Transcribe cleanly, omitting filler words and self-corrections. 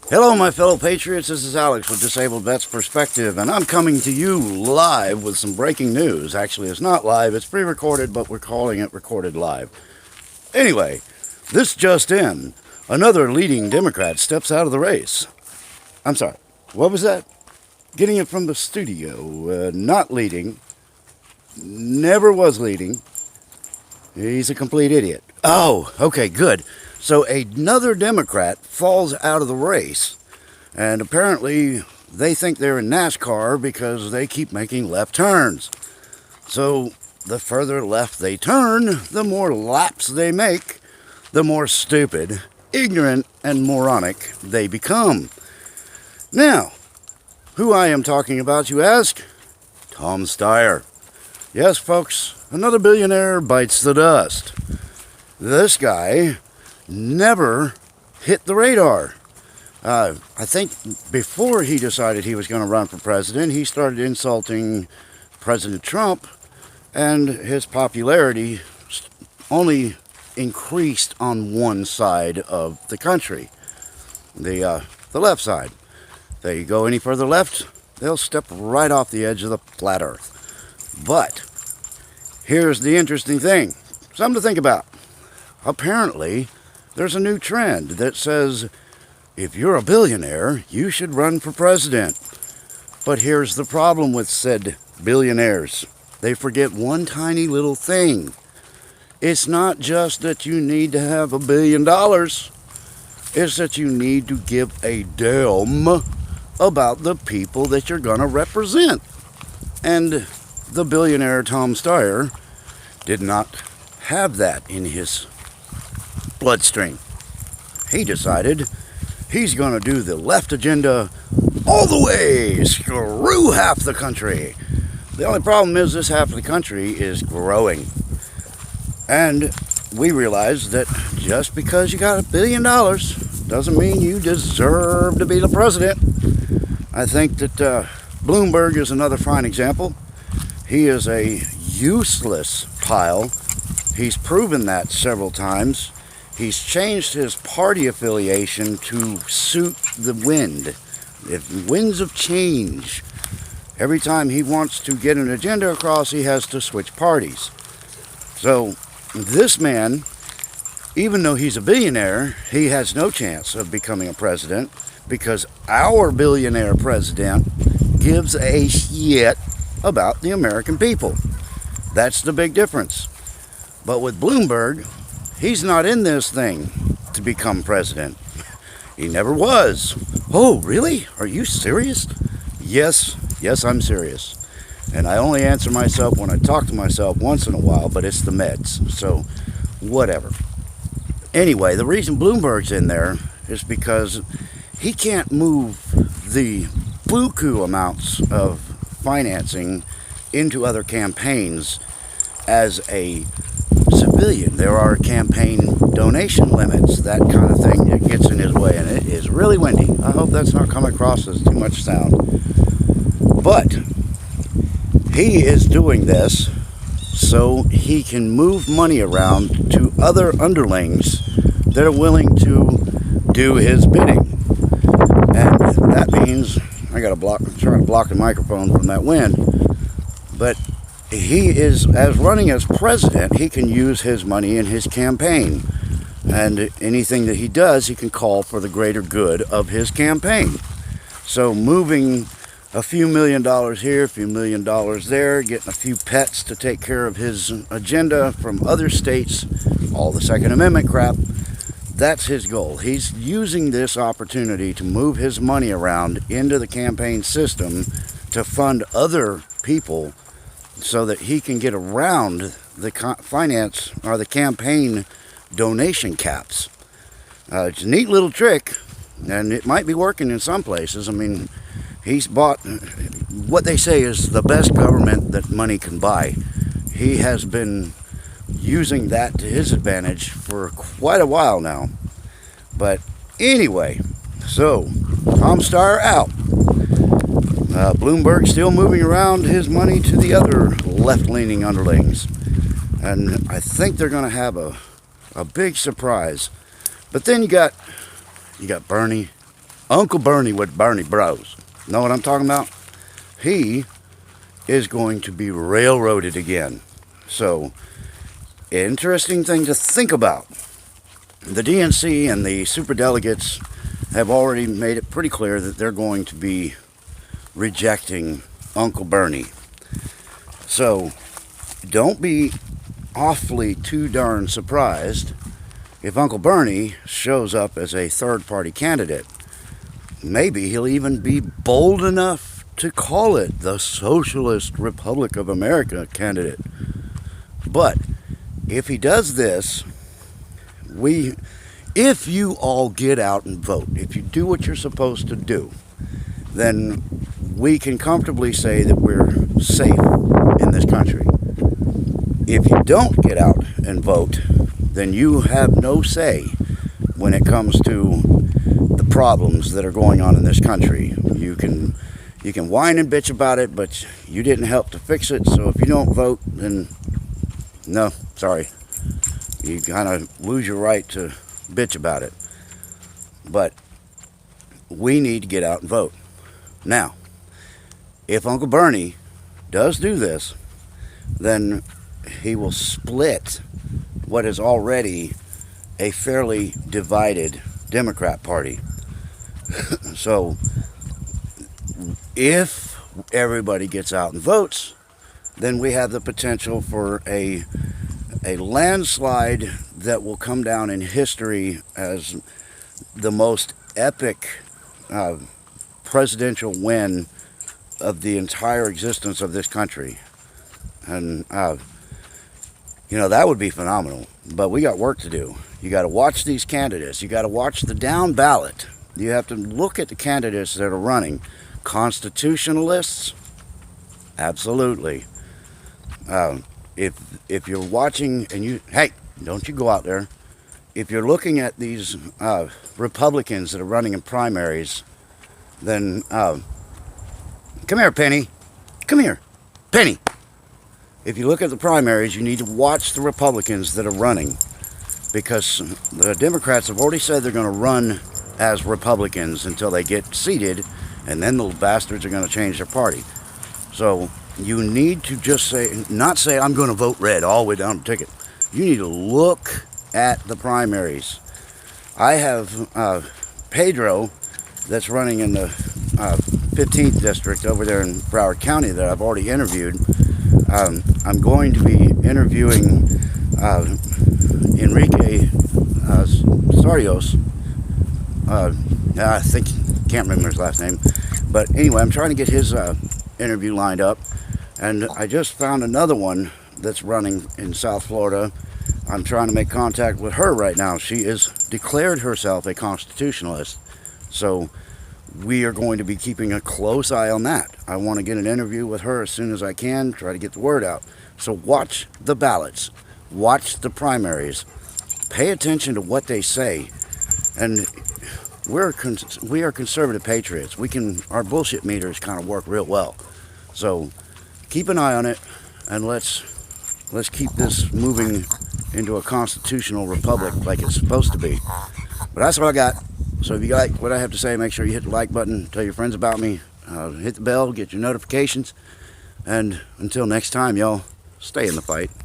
Hello, my fellow patriots. This is Alex with Disabled Vets Perspective, and I'm coming to you live with some breaking news. Actually, it's not live, it's pre recorded, but we're calling it recorded live. Anyway, this just in. Another leading Democrat steps out of the race. I'm sorry, what was that? Getting it from the studio. Not leading. Never was leading. He's a complete idiot. Oh, okay, good. So another Democrat falls out of the race, and apparently they think they're in NASCAR because they keep making left turns. So the further left they turn, the more laps they make, the more stupid, ignorant, and moronic they become. Now, who I am talking about, you ask? Tom Steyer. Yes, folks, another billionaire bites the dust. This guy never hit the radar. I think before he decided he was going to run for president, he started insulting President Trump, and his popularity only increased on one side of the country, the left side. They go any further left, they'll step right off the edge of the flat earth. But here's the interesting thing, something to think about. Apparently, there's a new trend that says, if you're a billionaire, you should run for president. But here's the problem with said billionaires. They forget one tiny little thing. It's not just that you need to have $1 billion. It's that you need to give a damn about the people that you're going to represent. And the billionaire Tom Steyer did not have that in his bloodstream. He decided he's going to do the left agenda all the way, screw half the country. The only problem is this half of the country is growing. And we realize that just because you got $1 billion doesn't mean you deserve to be the president. I think that Bloomberg is another fine example. He is a useless pile. He's proven that several times. He's changed his party affiliation to suit the wind. If winds of change, every time he wants to get an agenda across, he has to switch parties. So this man, even though he's a billionaire, he has no chance of becoming a president because our billionaire president gives a shit about the American people. That's the big difference. But with Bloomberg, he's not in this thing to become president. He never was. Oh, really? Are you serious? Yes, I'm serious. And I only answer myself when I talk to myself once in a while, but it's the meds. So, whatever. Anyway, the reason Bloomberg's in there is because he can't move the buku amounts of financing into other campaigns as a civilian. There are campaign donation limits, that kind of thing that gets in his way, and it is really windy. I hope that's not coming across as too much sound. But he is doing this so he can move money around to other underlings that are willing to do his bidding. And that means I got to try to block the microphone from that wind. But he is, as running as president, he can use his money in his campaign. And anything that he does, he can call for the greater good of his campaign. So moving a few $1 million here, a few $1 million there, getting a few pets to take care of his agenda from other states, all the Second Amendment crap, that's his goal. He's using this opportunity to move his money around into the campaign system to fund other people so that he can get around the finance or the campaign donation caps. It's a neat little trick, and it might be working in some places. I mean, he's bought what they say is the best government that money can buy. He has been using that to his advantage for quite a while now. But anyway, so Tom Steyer out. Bloomberg still moving around his money to the other left-leaning underlings. And I think they're going to have a big surprise. But then you got Bernie, Uncle Bernie with Bernie Bros. Know what I'm talking about? He is going to be railroaded again. So, interesting thing to think about. The DNC and the superdelegates have already made it pretty clear that they're going to be rejecting Uncle Bernie. So, don't be awfully too darn surprised if Uncle Bernie shows up as a third-party candidate. Maybe he'll even be bold enough to call it the Socialist Republic of America candidate. But if he does this, if you all get out and vote, if you do what you're supposed to do, then we can comfortably say that we're safe in this country. If you don't get out and vote, then you have no say when it comes to the problems that are going on in this country. You can whine and bitch about it, but you didn't help to fix it. So if you don't vote, then no, sorry. You kind of lose your right to bitch about it. But we need to get out and vote. Now, if Uncle Bernie does do this, then he will split what is already a fairly divided Democrat Party. So, if everybody gets out and votes, then we have the potential for a landslide that will come down in history as the most epic presidential win of the entire existence of this country. And, that would be phenomenal. But we got work to do. You got to watch these candidates. You got to watch the down ballot. You have to look at the candidates that are running. Constitutionalists? Absolutely. If you're watching and hey, don't you go out there. If you're looking at these Republicans that are running in primaries, then come here, Penny. Come here, Penny. If you look at the primaries, you need to watch the Republicans that are running, because the Democrats have already said they're going to run as Republicans until they get seated, and then the bastards are going to change their party. So you need to just not say, I'm going to vote red all the way down the ticket. You need to look at the primaries. I have Pedro that's running in the 15th district over there in Broward County that I've already interviewed. I'm going to be interviewing Enrique Sarios. Can't remember his last name. But anyway, I'm trying to get his interview lined up. And I just found another one that's running in South Florida. I'm trying to make contact with her right now. She has declared herself a constitutionalist. So we are going to be keeping a close eye on that. I want to get an interview with her as soon as I can, try to get the word out. So watch the ballots. Watch the primaries. Pay attention to what they say. And we are conservative patriots. Our bullshit meters kind of work real well. So keep an eye on it, and let's keep this moving into a constitutional republic like it's supposed to be. But that's what I got. So if you like what I have to say, make sure you hit the like button, tell your friends about me, hit the bell, get your notifications, and until next time, y'all, stay in the fight.